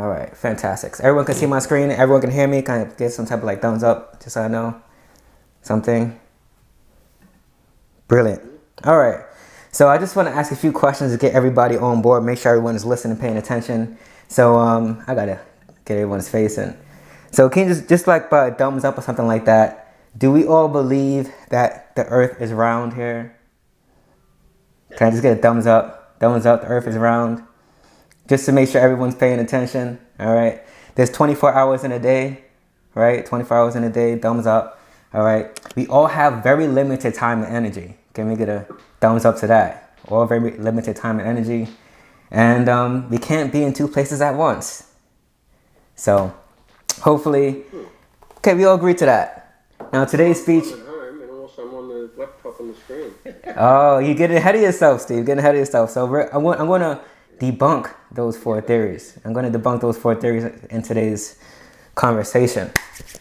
All right, fantastic. So everyone can see my screen. Everyone can hear me. Kind of get some type of like thumbs up, just so I know something. Brilliant. All right. So I just want to ask a few questions to get everybody on board. Make sure everyone is listening, paying attention. So I gotta get everyone's face in. So can you just like by a thumbs up or something like that? Do we all believe that the Earth is round here? Can I just get a thumbs up? Thumbs up. The Earth is round. Just to make sure everyone's paying attention, all right? There's 24 hours in a day, right? 24 hours in a day, thumbs up, all right? We all have very limited time and energy. Can we get a thumbs up to that? All very limited time and energy. And we can't be in two places at once. So hopefully, okay, we all agree to that. Now today's speech. I'm at home and also I'm on the laptop on the screen. Oh, you're getting ahead of yourself, Steve. Getting ahead of yourself. So I'm going to debunk those four theories. I'm going to debunk those four theories in today's conversation.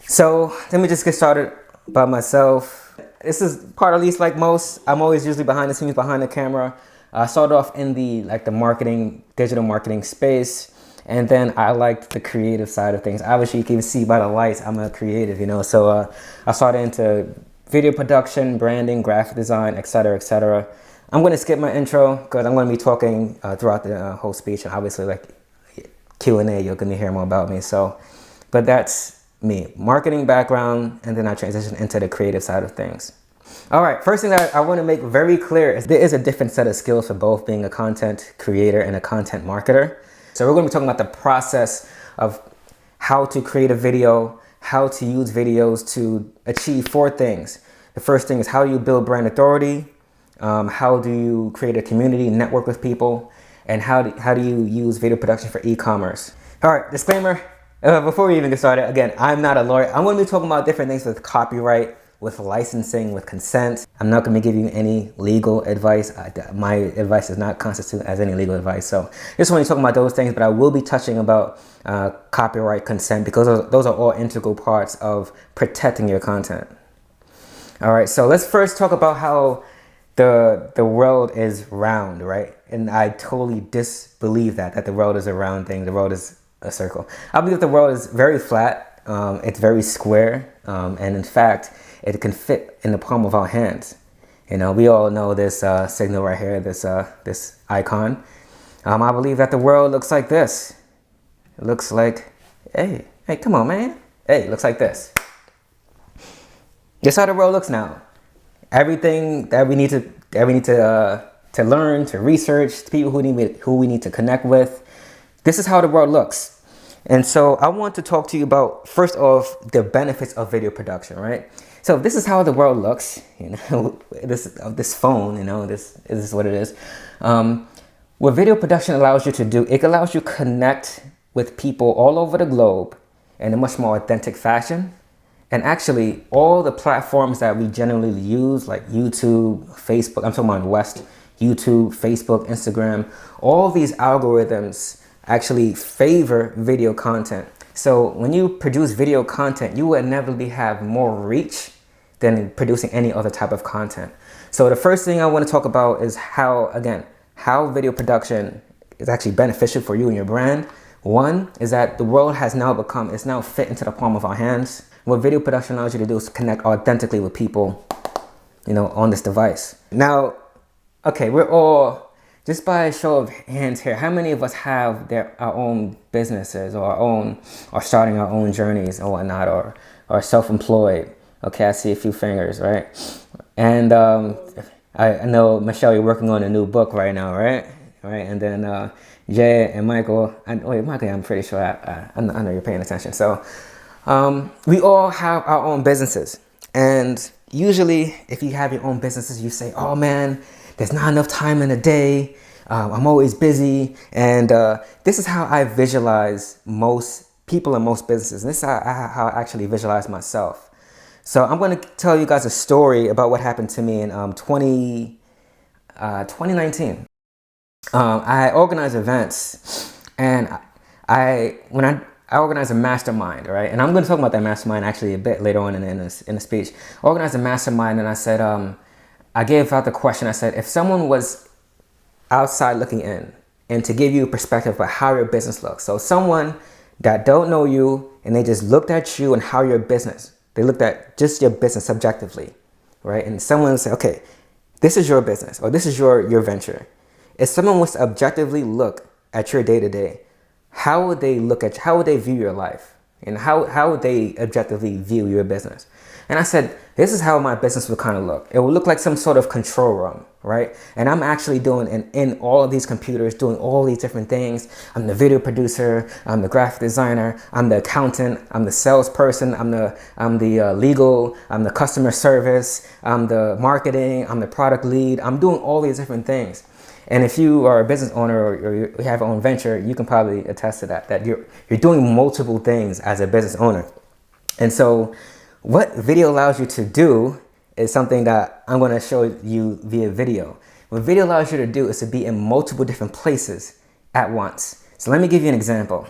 So let me just get started by myself. This is part, at least like most, I'm always usually behind the scenes, behind the camera. I started off in the marketing, digital marketing space. And then I liked the creative side of things. Obviously, you can see by the lights, I'm a creative, you know. So I started into video production, branding, graphic design, etc., etc. I'm going to skip my intro because I'm going to be talking throughout the whole speech, and obviously like Q&A, you're going to hear more about me. So, but that's me, marketing background, and then I transitioned into the creative side of things. All right, first thing that I want to make very clear is there is a different set of skills for both being a content creator and a content marketer. So we're going to be talking about the process of how to create a video, how to use videos to achieve four things. The first thing is how do you build brand authority? How do you create a community, network with people, and how do you use video production for e-commerce? All right, disclaimer, before we even get started, again, I'm not a lawyer. I'm going to be talking about different things with copyright, with licensing, with consent. I'm not going to give you any legal advice. My advice does not constitute as any legal advice. So just want to talk about those things, but I will be touching about copyright, consent, because those are all integral parts of protecting your content. All right, so let's first talk about how the world is round, right? And I totally disbelieve that the world is a round thing. The world is a circle. I believe the world is very flat. It's very square. And in fact, it can fit in the palm of our hands. You know, we all know this signal right here, this icon. I believe that the world looks like this. It looks like, hey, come on, man. Hey, it looks like this. That's how the world looks now. Everything that we need to learn, to research, to people who we need to connect with. This is how the world looks. And so I want to talk to you about, first off, the benefits of video production, right? So this is how the world looks, you know, this phone, you know, this is what it is. What video production allows you to do, it allows you to connect with people all over the globe in a much more authentic fashion. And actually, all the platforms that we generally use, like YouTube, Facebook, I'm talking about West, YouTube, Facebook, Instagram, all these algorithms actually favor video content. So when you produce video content, you will inevitably have more reach than producing any other type of content. So the first thing I want to talk about is how video production is actually beneficial for you and your brand. One is that the world has now it's now fit into the palm of our hands. What video production allows you to do is connect authentically with people, you know, on this device. Now, okay, we're all, just by a show of hands here, how many of us have our own businesses or starting our own journeys or whatnot, or self-employed? Okay, I see a few fingers, right? And I know, Michelle, you're working on a new book right now, right? Right, and then Jay and Michael, Michael, I'm pretty sure I know you're paying attention. So we all have our own businesses. And usually if you have your own businesses, you say, oh man, there's not enough time in the day. I'm always busy. And this is how I visualize most people in most businesses. And this is how I actually visualize myself. So I'm going to tell you guys a story about what happened to me in 2019. I organize events, and I organized a mastermind, right? And I'm going to talk about that mastermind actually a bit later on in the speech. I organized a mastermind, and I said, I gave out the question. I said, if someone was outside looking in and to give you a perspective of how your business looks. So someone that don't know you and they just looked at you and how your business, they looked at just your business subjectively, right? And someone said, okay, this is your business or this is your venture. If someone was to objectively look at your day-to-day, how would they look at you? How would they view your life? And how would they objectively view your business? And I said, this is how my business would kind of look. It would look like some sort of control room, right? And I'm actually doing in all of these computers, doing all these different things. I'm the video producer, I'm the graphic designer, I'm the accountant, I'm the salesperson, I'm the legal, I'm the customer service, I'm the marketing, I'm the product lead. I'm doing all these different things. And if you are a business owner or you have your own venture, you can probably attest to that you're doing multiple things as a business owner. And so what video allows you to do is something that I'm going to show you via video. What video allows you to do is to be in multiple different places at once. So let me give you an example.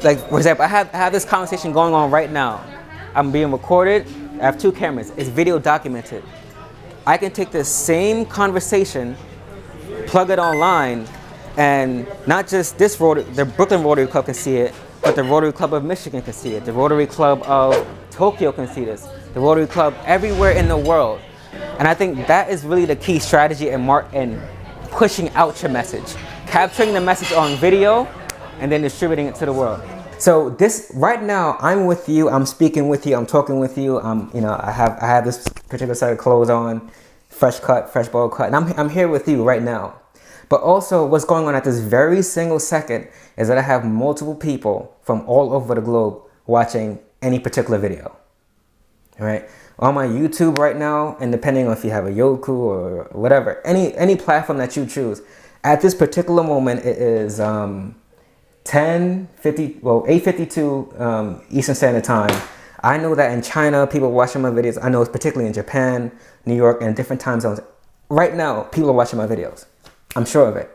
Like, for example, I have this conversation going on right now. I'm being recorded. I have 2 cameras. It's video documented. I can take the same conversation, plug it online, and not just the Brooklyn Rotary Club can see it, but the Rotary Club of Michigan can see it. The Rotary Club of Tokyo can see this. The Rotary Club everywhere in the world. And I think that is really the key strategy in pushing out your message. Capturing the message on video and then distributing it to the world. So this right now, I'm with you, I'm speaking with you, I'm talking with you. I have this particular set of clothes on, fresh cut, fresh bowl cut, and I'm here with you right now. But also what's going on at this very single second is that I have multiple people from all over the globe watching any particular video. All right? On my YouTube right now, and depending on if you have a Yoku or whatever, any platform that you choose, at this particular moment it is 8:52 Eastern Standard Time. I know that in China, people are watching my videos. I know it's particularly in Japan, New York, and different time zones. Right now, people are watching my videos. I'm sure of it.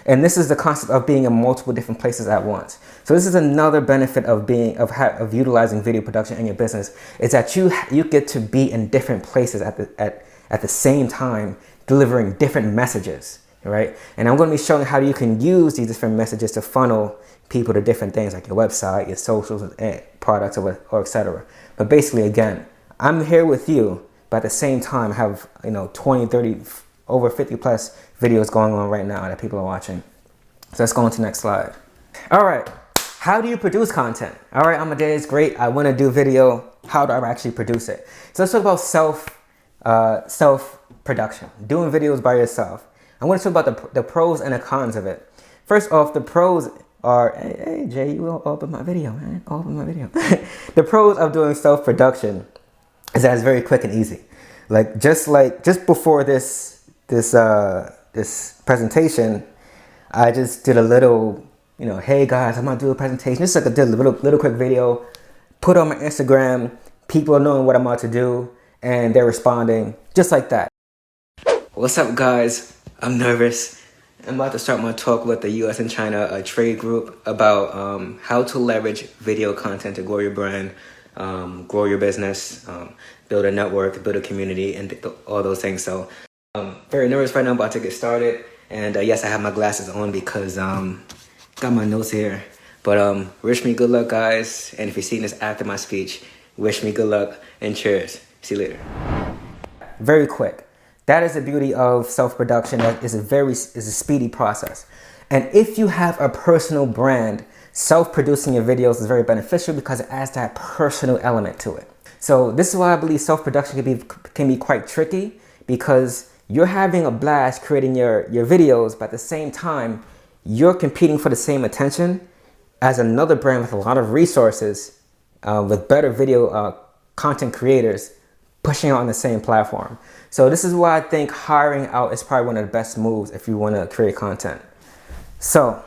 And this is the concept of being in multiple different places at once. So this is another benefit of utilizing video production in your business, is that you get to be in different places at the same time, delivering different messages, right? And I'm going to be showing how you can use these different messages to funnel people to different things like your website, your socials, products, or etc. But basically, again, I'm here with you, but at the same time have 20, 30, over 50 plus videos going on right now that people are watching. So let's go on to the next slide. All right, how do you produce content? All right, Amadeus, great. I want to do video. How do I actually produce it? So let's talk about self-production, doing videos by yourself. I want to talk about the pros and the cons of it. First off, the pros are, hey Jay, you will open my video, man. Open my video. The pros of doing self-production is that it's very quick and easy. Just before this presentation, I just did a little, hey guys, I'm gonna do a presentation. Just did a little quick video, put on my Instagram. People are knowing what I'm about to do, and they're responding just like that. What's up, guys? I'm nervous. I'm about to start my talk with the U.S. and China trade group about how to leverage video content to grow your brand, grow your business, build a network, build a community, and all those things. So I'm very nervous right now, about to get started. And yes, I have my glasses on because got my notes here. But wish me good luck, guys. And if you're seeing this after my speech, wish me good luck and cheers. See you later. Very quick. That is the beauty of self-production. That is a speedy process. And if you have a personal brand, self-producing your videos is very beneficial because it adds that personal element to it. So this is why I believe self-production can be quite tricky, because you're having a blast creating your videos, but at the same time, you're competing for the same attention as another brand with a lot of resources, with better video content creators pushing out on the same platform. So this is why I think hiring out is probably one of the best moves if you want to create content. So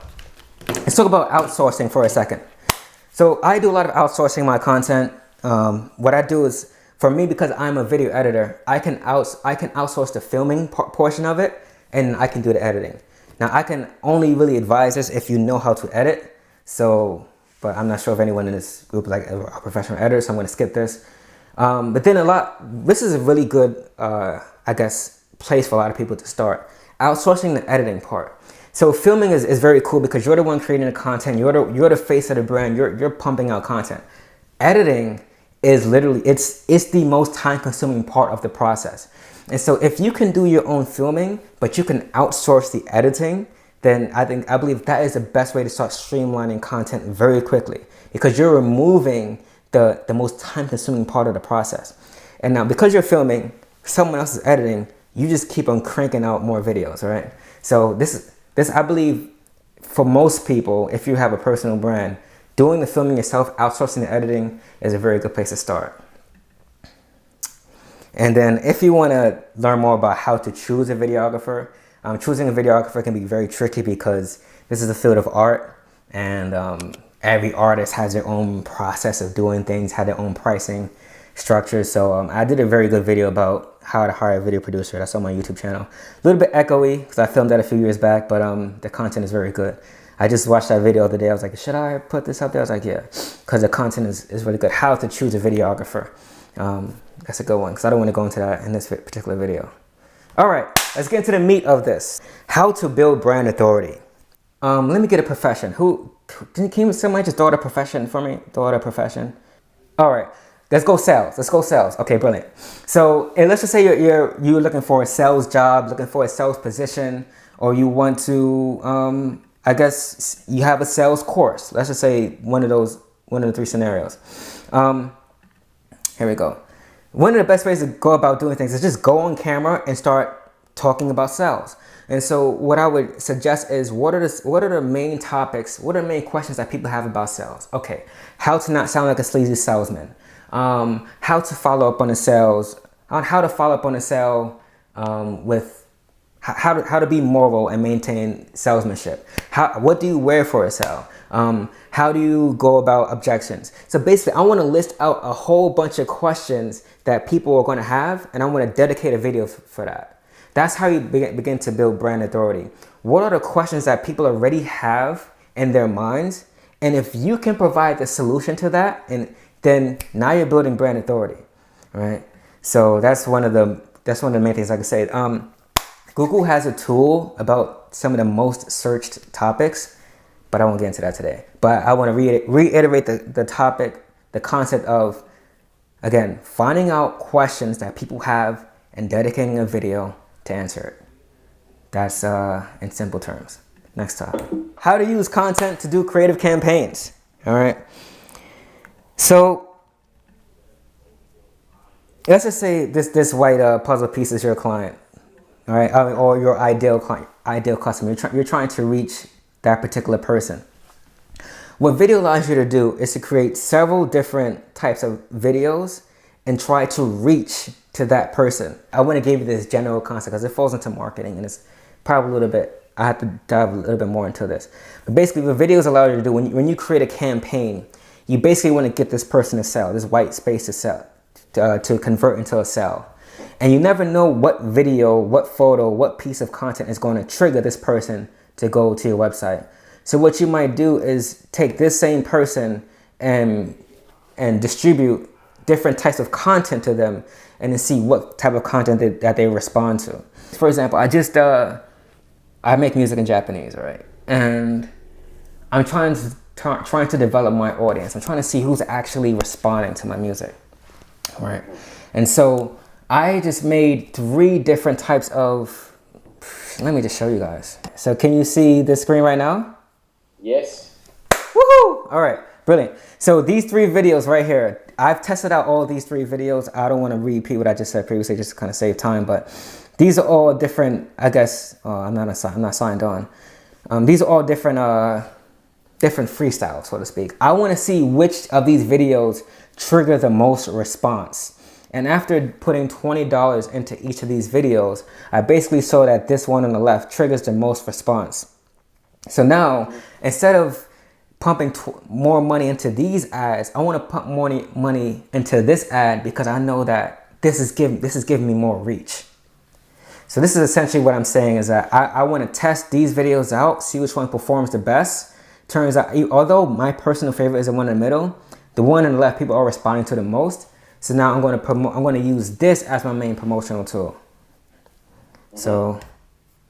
let's talk about outsourcing for a second. So I do a lot of outsourcing my content. What I do is, for me, because I'm a video editor, I can outsource the filming portion of it, and I can do the editing. Now, I can only really advise this if you know how to edit. So, but I'm not sure if anyone in this group is like a professional editor, so I'm going to skip this. But then this is a really good, place for a lot of people to start. Outsourcing the editing part. So filming is very cool because you're the one creating the content. You're the face of the brand. You're pumping out content. Editing is literally, it's the most time consuming part of the process. And so if you can do your own filming, but you can outsource the editing, then I believe that is the best way to start streamlining content very quickly, because you're removing the most time consuming part of the process. And now because you're filming, someone else is editing, you just keep on cranking out more videos, right? So this I believe for most people, if you have a personal brand, doing the filming yourself, outsourcing the editing is a very good place to start. And then if you want to learn more about how to choose a videographer, choosing a videographer can be very tricky because this is a field of art, and every artist has their own process of doing things, have their own pricing structure. So I did a very good video about how to hire a video producer. That's on my YouTube channel. A little bit echoey because I filmed that a few years back, but the content is very good. I just watched that video the other day. I was like, should I put this up there? I was like, yeah, because the content is really good. How to choose a videographer. That's a good one because I don't want to go into that in this particular video. All right, let's get into the meat of this. How to build brand authority. Let me get a profession. Can somebody just throw out a profession for me? Throw out a profession. All right. Let's go sales. Let's go sales. Okay, brilliant. So let's just say you're looking for a sales job, looking for a sales position, or you want to, I guess you have a sales course. Let's just say one of the three scenarios. Here we go. One of the best ways to go about doing things is just go on camera and start talking about sales. And so what I would suggest is what are the main topics, what are the main questions that people have about sales? Okay, how to not sound like a sleazy salesman. How to follow up on the sales, on how to follow up on a sale with how to be moral and maintain salesmanship. What do you wear for a sale? How do you go about objections? So basically, I want to list out a whole bunch of questions that people are going to have, and I want to dedicate a video for that. That's how you begin to build brand authority. What are the questions that people already have in their minds? And if you can provide the solution to that, and then now you're building brand authority, right? So that's one of the main things I can say. Google has a tool about some of the most searched topics, but I won't get into that today. But I want to reiterate the topic, the concept of, again, finding out questions that people have and dedicating a video to answer it. That's in simple terms. Next topic. How to use content to do creative campaigns. All right. So let's just say this white puzzle piece is your client, all right, or your ideal client, ideal customer. You're trying to reach that particular person. What video allows you to do is to create several different types of videos and try to reach to that person. I want to give you this general concept because it falls into marketing, and it's probably a little bit, I have to dive a little bit more into this. But basically, what videos allow you to do, when you create a campaign, you basically want to get this person to sell, this white space to sell, to convert into a sale. And you never know what video, what photo, what piece of content is going to trigger this person to go to your website. So what you might do is take this same person and distribute different types of content to them and then see what type of content that they respond to. For example, I make music in Japanese, all right? And I'm trying to develop my audience. I'm trying to see who's actually responding to my music, right? And so I just made 3 different types of, let me just show you guys. So can you see this screen right now? Yes. Woohoo! All right, brilliant. So these 3 videos right here, I've tested out all these 3 videos. I don't want to repeat what I just said previously, just to kind of save time, but these are all different, I guess, I'm not signed on. These are all different freestyles, so to speak. I want to see which of these videos trigger the most response. And after putting $20 into each of these videos, I basically saw that this one on the left triggers the most response. So now, instead of pumping more money into these ads, I want to pump more money into this ad because I know that this is giving me more reach. So this is essentially what I'm saying is that I want to test these videos out, see which one performs the best. Turns out, although my personal favorite is the one in the middle, the one on the left people are responding to the most. So now I'm going to use this as my main promotional tool. So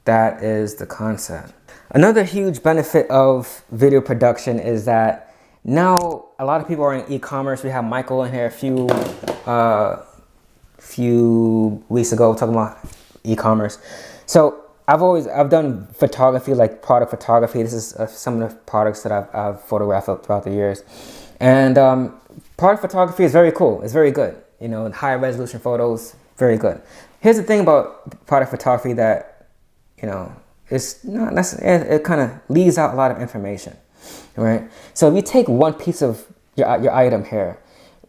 That is the concept. Another huge benefit of video production is that now a lot of people are in e-commerce. We have Michael in here few weeks ago talking about e-commerce. So I've done photography, like product photography. This is some of the products that I've photographed throughout the years. And product photography is very cool. It's very good. You know, high resolution photos, very good. Here's the thing about product photography that, you know, it's not necessarily, it kind of leaves out a lot of information, right? So if you take one piece of your item here,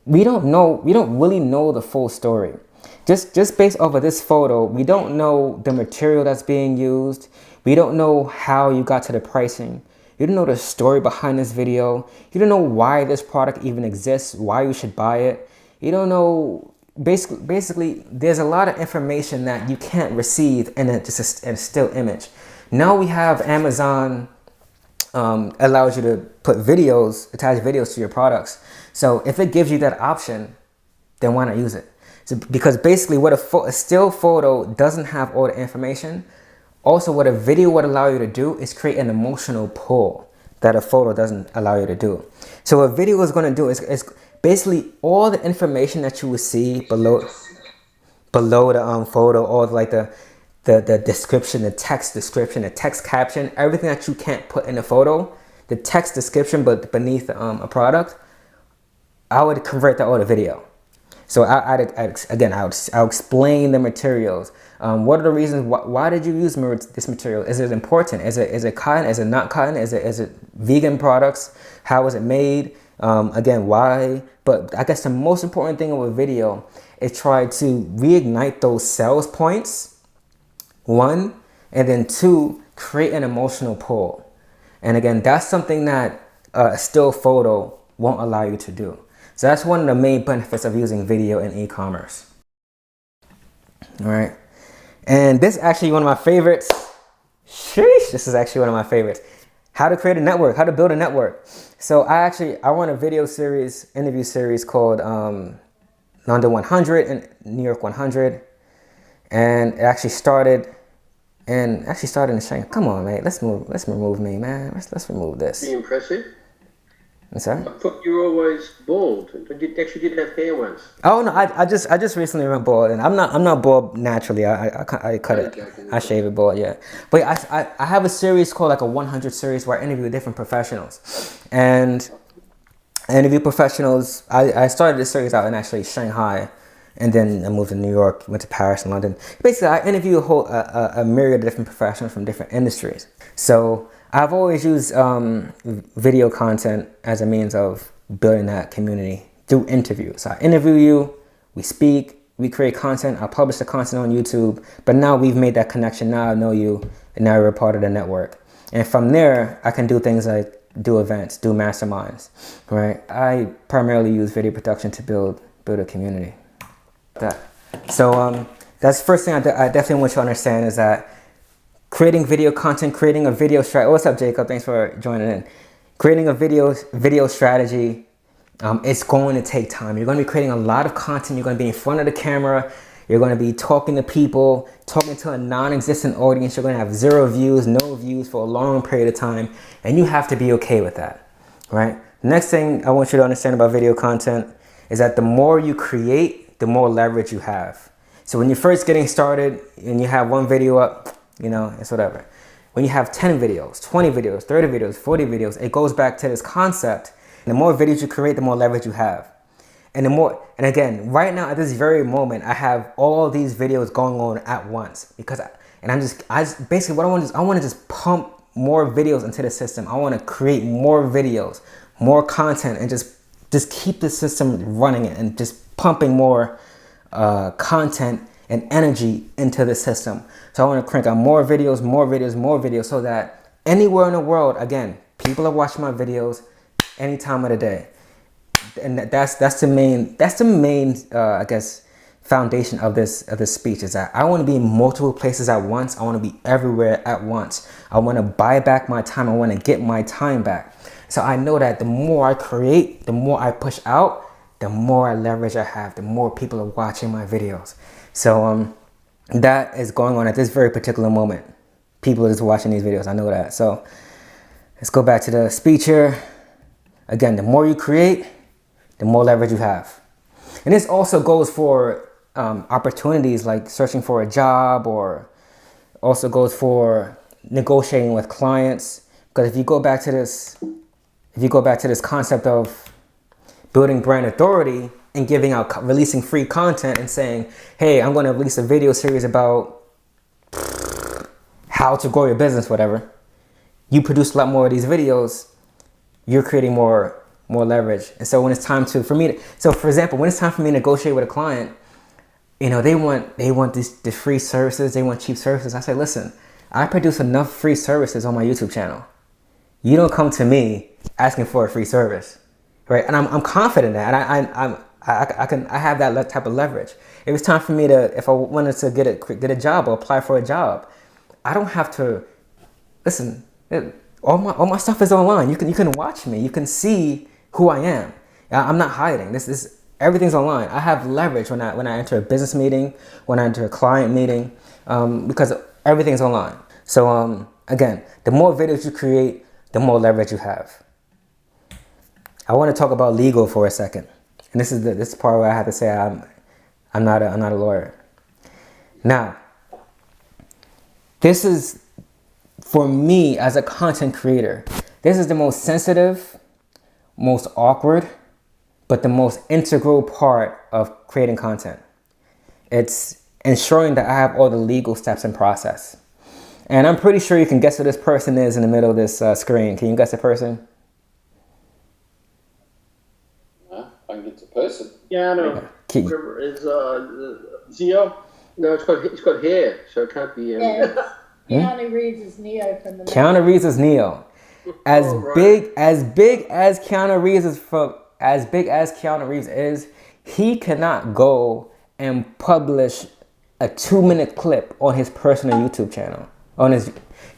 we don't really know the full story. Just based off of this photo, we don't know the material that's being used. We don't know how you got to the pricing. You don't know the story behind this video. You don't know why this product even exists, why you should buy it. You don't know, basically there's a lot of information that you can't receive in a still image. Now we have Amazon allows you to put videos, attach videos to your products. So if it gives you that option, then why not use it? So, because basically what a still photo doesn't have all the information. Also, what a video would allow you to do is create an emotional pull that a photo doesn't allow you to do. So what a video is going to do is basically all the information that you will see below the photo, or like the description, the text description, the text caption, everything that you can't put in a photo, the text description but beneath a product, I would convert that all to video. So I'll explain the materials. What are the reasons? Why did you use this material? Is it important? Is it cotton? Is it not cotton? Is it vegan products? How was it made? Again, why? But I guess the most important thing of a video is try to reignite those sales points, one, and then two, create an emotional pull. And again, that's something that a still photo won't allow you to do. So that's one of the main benefits of using video in e-commerce. All right. And this is actually one of my favorites. Sheesh, this is actually one of my favorites. How to create a network, how to build a network. So I run a video series, interview series called London 100 and New York 100. And it actually started in Shanghai. Come on, man. Let's remove me, man. Let's remove this. Pretty impressive. I'm sorry? I thought you were always bald. You actually did have hair once. Oh no, I just recently went bald, and I'm not bald naturally. I cut it. I shave it bald, yeah. But I have a series called like a 100 series where I interview different professionals, and I interview professionals. I started this series out in actually Shanghai, and then I moved to New York, went to Paris and London. Basically, I interview a myriad of different professionals from different industries. So I've always used video content as a means of building that community through interviews. So I interview you, we speak, we create content, I publish the content on YouTube, but now we've made that connection. Now I know you, and now you're a part of the network. And from there, I can do things like do events, do masterminds, right? I primarily use video production to build a community. So that's the first thing I definitely want you to understand is that creating video content, creating a video strategy. What's up, Jacob? Thanks for joining in. Creating a video strategy, it's going to take time. You're going to be creating a lot of content. You're going to be in front of the camera. You're going to be talking to people, talking to a non-existent audience. You're going to have zero views, no views for a long period of time. And you have to be okay with that, right? The next thing I want you to understand about video content is that the more you create, the more leverage you have. So when you're first getting started and you have one video up, you know, it's whatever. When you have 10 videos, 20 videos, 30 videos, 40 videos, it goes back to this concept. The more videos you create, the more leverage you have. And again, right now at this very moment, I have all these videos going on at once because basically what I want to just pump more videos into the system. I want to create more videos, more content, and just keep the system running and just pumping more content and energy into the system. So I want to crank out more videos so that anywhere in the world, again, people are watching my videos any time of the day. And that's the main I guess foundation of this speech is that I want to be in multiple places at once. I want to be everywhere at once. I want to buy back my time. I want to get my time back. So I know that the more I create, the more I push out, the more leverage I have, the more people are watching my videos. So that is going on at this very particular moment. people that's watching these videos. I know that. So let's go back to the speech here. Again, the more you create, the more leverage you have. And this also goes for opportunities like searching for a job, or also goes for negotiating with clients. Because if you go back to this concept of building brand authority and releasing free content and saying, hey, I'm going to release a video series about how to grow your business, whatever. You produce a lot more of these videos, you're creating more leverage. And so when it's time for example, when it's time for me to negotiate with a client, they want these free services, they want cheap services. I say, listen, I produce enough free services on my YouTube channel. You don't come to me asking for a free service, right? And I'm confident that I have that type of leverage. If it's time for me if I wanted to get a job or apply for a job, I don't have to listen. All my stuff is online. You can watch me. You can see who I am. I'm not hiding. Everything's online. I have leverage when I enter a business meeting, when I enter a client meeting, because everything's online. So again, the more videos you create, the more leverage you have. I want to talk about legal for a second, and this is part where I have to say I'm not a lawyer. Now, this is, for me as a content creator, this is the most sensitive, most awkward, but the most integral part of creating content. It's ensuring that I have all the legal steps in process. And I'm pretty sure you can guess who this person is in the middle of this screen. Can you guess the person? I can get the person. Yeah, I know. Whatever is Zio? No, it's got hair, so it can't be. Yeah, Keanu Reeves is Neo from the. Keanu Reeves is Neo. As big as Keanu Reeves is, he cannot go and publish a 2-minute clip on his personal YouTube channel.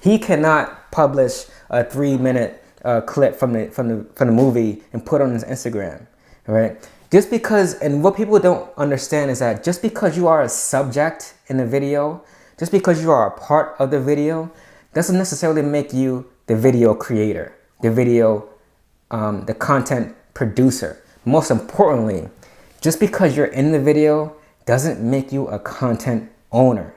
He cannot publish a 3-minute clip from the movie and put on his Instagram, right? Just because, and what people don't understand is that just because you are a subject in the video, just because you are a part of the video, doesn't necessarily make you the video creator, the content producer. Most importantly, just because you're in the video doesn't make you a content owner.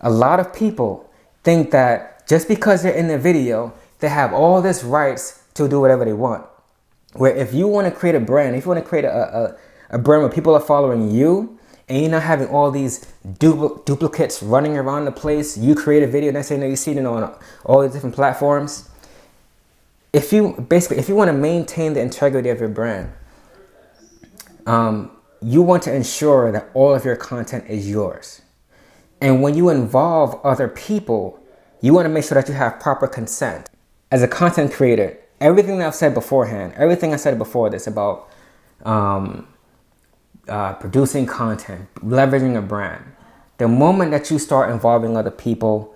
A lot of people think that just because they're in the video, they have all this rights to do whatever they want. Where if you want to create a brand, if you want to create a brand where people are following you, and you're not having all these duplicates running around the place, you create a video, next thing you know, you see it on all these different platforms. If you want to maintain the integrity of your brand, you want to ensure that all of your content is yours. And when you involve other people, you want to make sure that you have proper consent. As a content creator, everything that I've said beforehand, everything I said before this about producing content, leveraging a brand, the moment that you start involving other people,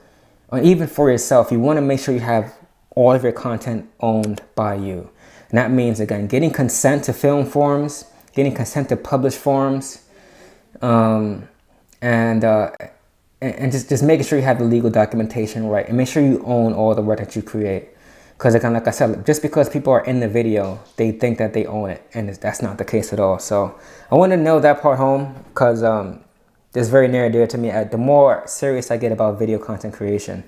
or even for yourself, you want to make sure you have all of your content owned by you. And that means, again, getting consent to film forms, getting consent to publish forms, and just making sure you have the legal documentation right, and make sure you own all the work that you create. Because again, like I said, just because people are in the video, they think that they own it, and that's not the case at all. So I want to know that part home, because it's very near and dear to me. The more serious I get about video content creation,